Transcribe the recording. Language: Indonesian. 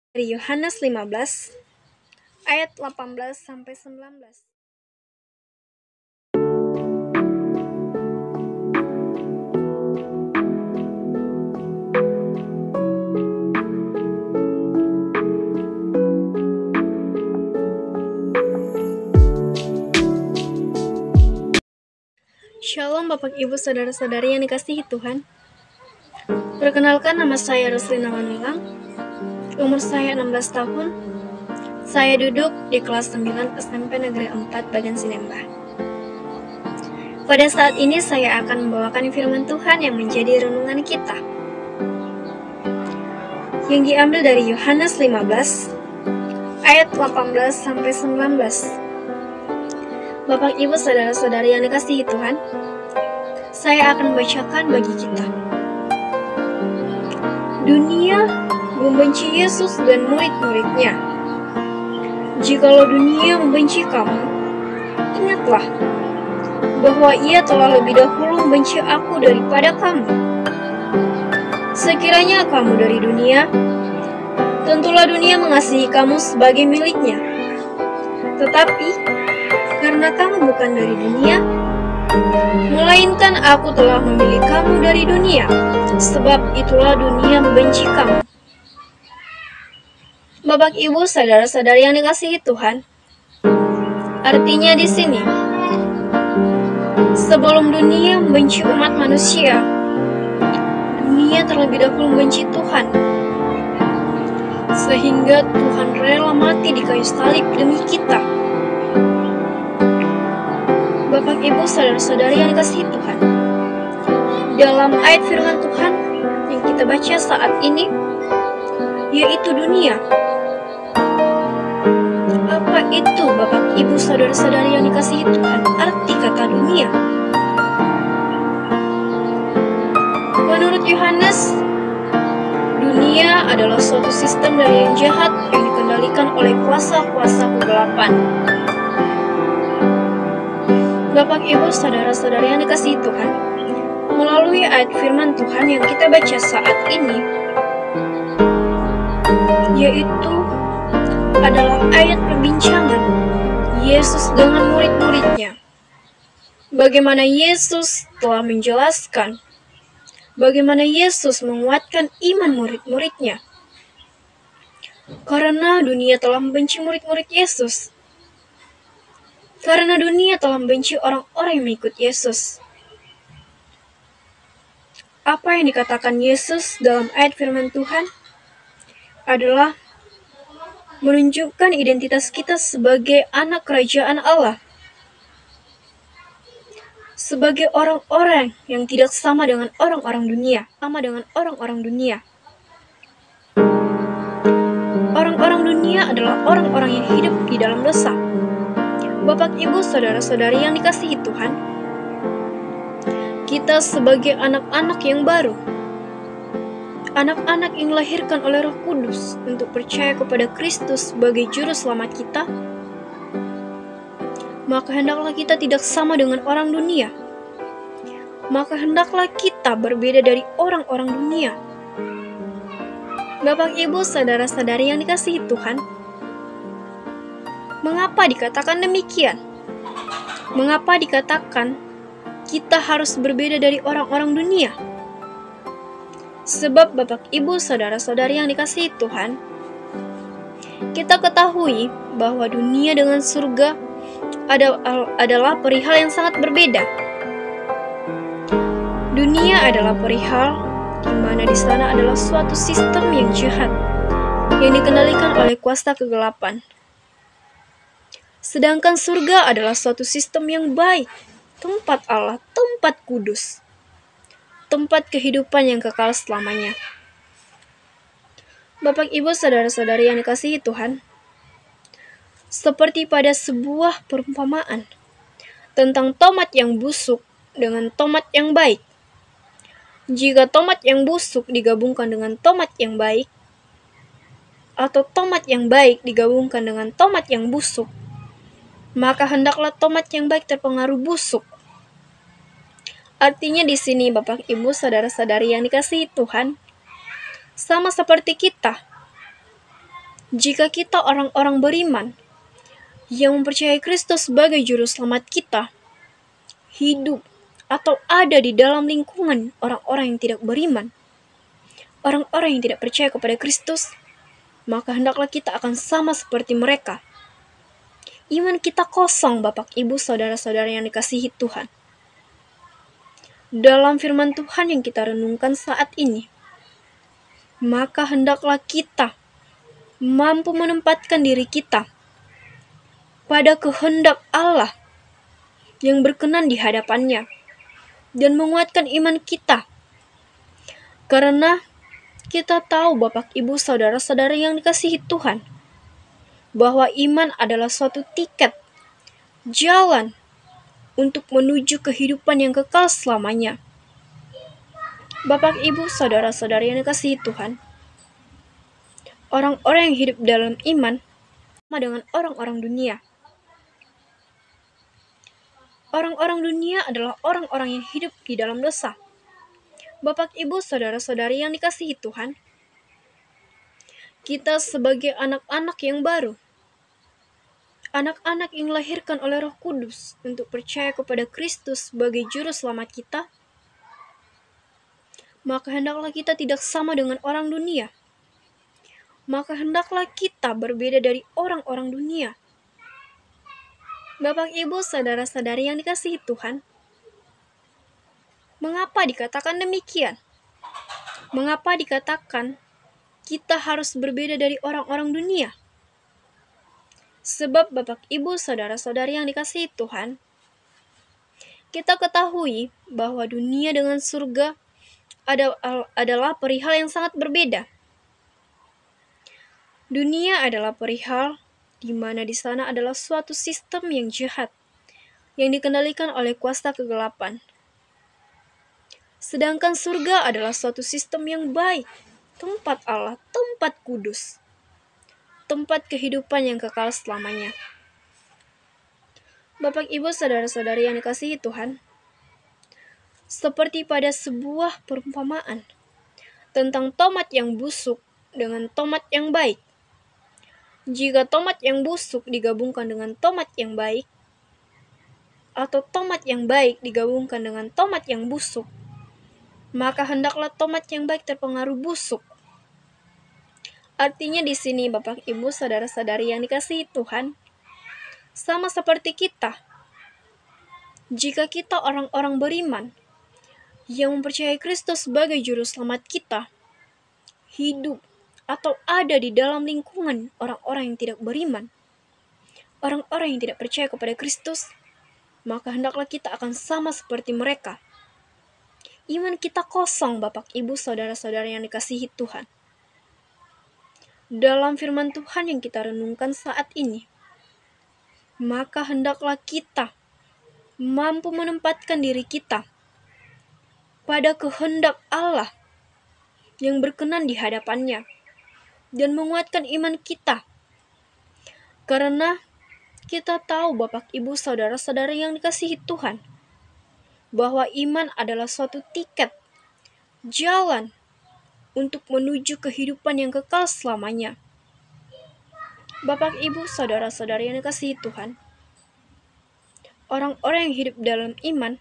Dari Yohanes 15 ayat 18 sampai 19. Shalom Bapak Ibu Saudara-saudari yang dikasihi Tuhan. Perkenalkan, nama saya Roslina Manulang. Umur saya 16 tahun. Saya duduk di kelas 9 SMP Negeri 4 Bagan Sinemba. Pada saat ini saya akan membawakan firman Tuhan yang menjadi renungan kita, yang diambil dari Yohanes 15 ayat 18 sampai 19. Bapak Ibu Saudara-saudari yang dikasihi Tuhan, saya akan membacakan bagi kita. Dunia membenci Yesus dan murid-muridnya. Jikalau dunia membenci kamu, ingatlah bahwa ia telah lebih dahulu membenci aku daripada kamu. Sekiranya kamu dari dunia, tentulah dunia mengasihi kamu sebagai miliknya. Tetapi karena kamu bukan dari dunia, melainkan aku telah memilih kamu dari dunia, sebab itulah dunia membenci kamu. Bapak Ibu Saudara-saudari yang dikasihi Tuhan, artinya di sini, sebelum dunia membenci umat manusia, dunia terlebih dahulu membenci Tuhan, sehingga Tuhan rela mati di kayu salib demi kita. Bapak Ibu Saudara-saudari yang dikasihi Tuhan, dalam ayat firman Tuhan yang kita baca saat ini, yaitu dunia. Apa itu Bapak Ibu Saudara-saudari yang dikasihi Tuhan arti kata dunia? Menurut Yohanes, dunia adalah suatu sistem dari yang jahat yang dikendalikan oleh kuasa-kuasa kegelapan. Bapak Ibu Saudara-saudari yang dikasihi Tuhan, melalui ayat firman Tuhan yang kita baca saat ini, yaitu adalah ayat perbincangan Yesus dengan murid-muridnya. Bagaimana Yesus telah menjelaskan bagaimana Yesus menguatkan iman murid-muridnya. Karena dunia telah membenci murid-murid Yesus. Karena dunia telah membenci orang-orang yang mengikut Yesus. Apa yang dikatakan Yesus dalam ayat firman Tuhan adalah menunjukkan identitas kita sebagai anak kerajaan Allah, sebagai orang-orang yang tidak sama dengan orang-orang dunia, Orang-orang dunia adalah orang-orang yang hidup di dalam dosa. Bapak Ibu Saudara-saudari yang dikasihi Tuhan, kita sebagai anak-anak yang baru, anak-anak yang dilahirkan oleh Roh Kudus untuk percaya kepada Kristus sebagai juru selamat kita, maka hendaklah kita tidak sama dengan orang dunia. Maka hendaklah kita berbeda dari orang-orang dunia. Bapak Ibu Saudara-saudari yang dikasihi Tuhan, mengapa dikatakan demikian? Mengapa dikatakan kita harus berbeda dari orang-orang dunia? Sebab Bapak Ibu Saudara-saudari yang dikasihi Tuhan, kita ketahui bahwa dunia dengan surga adalah perihal yang sangat berbeda. Dunia adalah perihal di mana di sana adalah suatu sistem yang jahat yang dikendalikan oleh kuasa kegelapan. Sedangkan surga adalah suatu sistem yang baik, tempat Allah, tempat kudus, tempat kehidupan yang kekal selamanya. Bapak Ibu Saudara-saudari yang dikasihi Tuhan, seperti pada sebuah perumpamaan tentang tomat yang busuk dengan tomat yang baik. Jika tomat yang busuk digabungkan dengan tomat yang baik, atau tomat yang baik digabungkan dengan tomat yang busuk, maka hendaklah tomat yang baik terpengaruh busuk. Artinya di sini Bapak Ibu Saudara-saudari yang dikasihi Tuhan, sama seperti kita. Jika kita orang-orang beriman yang mempercayai Kristus sebagai juru selamat kita, hidup atau ada di dalam lingkungan orang-orang yang tidak beriman, orang-orang yang tidak percaya kepada Kristus, maka hendaklah kita akan sama seperti mereka. Iman kita kosong, Bapak, Ibu, saudara-saudara yang dikasihi Tuhan. Dalam firman Tuhan yang kita renungkan saat ini, maka hendaklah kita mampu menempatkan diri kita pada kehendak Allah yang berkenan di hadapannya dan menguatkan iman kita. Karena kita tahu, Bapak, Ibu, saudara-saudara yang dikasihi Tuhan, bahwa iman adalah suatu tiket, jalan untuk menuju kehidupan yang kekal selamanya. Bapak, Ibu, saudara-saudara yang dikasihi Tuhan, orang-orang yang hidup dalam iman sama dengan orang-orang dunia. Orang-orang dunia adalah orang-orang yang hidup di dalam dosa. Bapak, Ibu, saudara-saudari yang dikasihi Tuhan, kita sebagai anak-anak yang baru, anak-anak yang dilahirkan oleh Roh Kudus untuk percaya kepada Kristus sebagai juru selamat kita, maka hendaklah kita tidak sama dengan orang dunia. Maka hendaklah kita berbeda dari orang-orang dunia. Bapak, Ibu, saudara-saudari yang dikasihi Tuhan, mengapa dikatakan demikian? Mengapa dikatakan kita harus berbeda dari orang-orang dunia? Sebab Bapak, Ibu, saudara-saudari yang dikasihi Tuhan, kita ketahui bahwa dunia dengan surga adalah perihal yang sangat berbeda. Dunia adalah perihal di mana di sana adalah suatu sistem yang jahat, yang dikendalikan oleh kuasa kegelapan. Sedangkan surga adalah suatu sistem yang baik, tempat Allah, tempat kudus, tempat kehidupan yang kekal selamanya. Bapak, Ibu, saudara-saudari yang dikasihi Tuhan, seperti pada sebuah perumpamaan tentang tomat yang busuk dengan tomat yang baik. Jika tomat yang busuk digabungkan dengan tomat yang baik, atau tomat yang baik digabungkan dengan tomat yang busuk, maka hendaklah tomat yang baik terpengaruh busuk. Artinya di sini, Bapak, Ibu, saudara-saudari yang dikasihi Tuhan, sama seperti kita. Jika kita orang-orang beriman yang mempercayai Kristus sebagai juru selamat kita, hidup atau ada di dalam lingkungan orang-orang yang tidak beriman, orang-orang yang tidak percaya kepada Kristus, maka hendaklah kita akan sama seperti mereka. Iman kita kosong, Bapak, Ibu, saudara-saudara yang dikasihi Tuhan. Dalam firman Tuhan yang kita renungkan saat ini, maka hendaklah kita mampu menempatkan diri kita pada kehendak Allah yang berkenan di hadapannya dan menguatkan iman kita. Karena kita tahu, Bapak, Ibu, saudara-saudara yang dikasihi Tuhan, bahwa iman adalah suatu tiket, jalan untuk menuju kehidupan yang kekal selamanya. Bapak, Ibu, saudara-saudara yang dikasihi Tuhan, orang-orang yang hidup dalam iman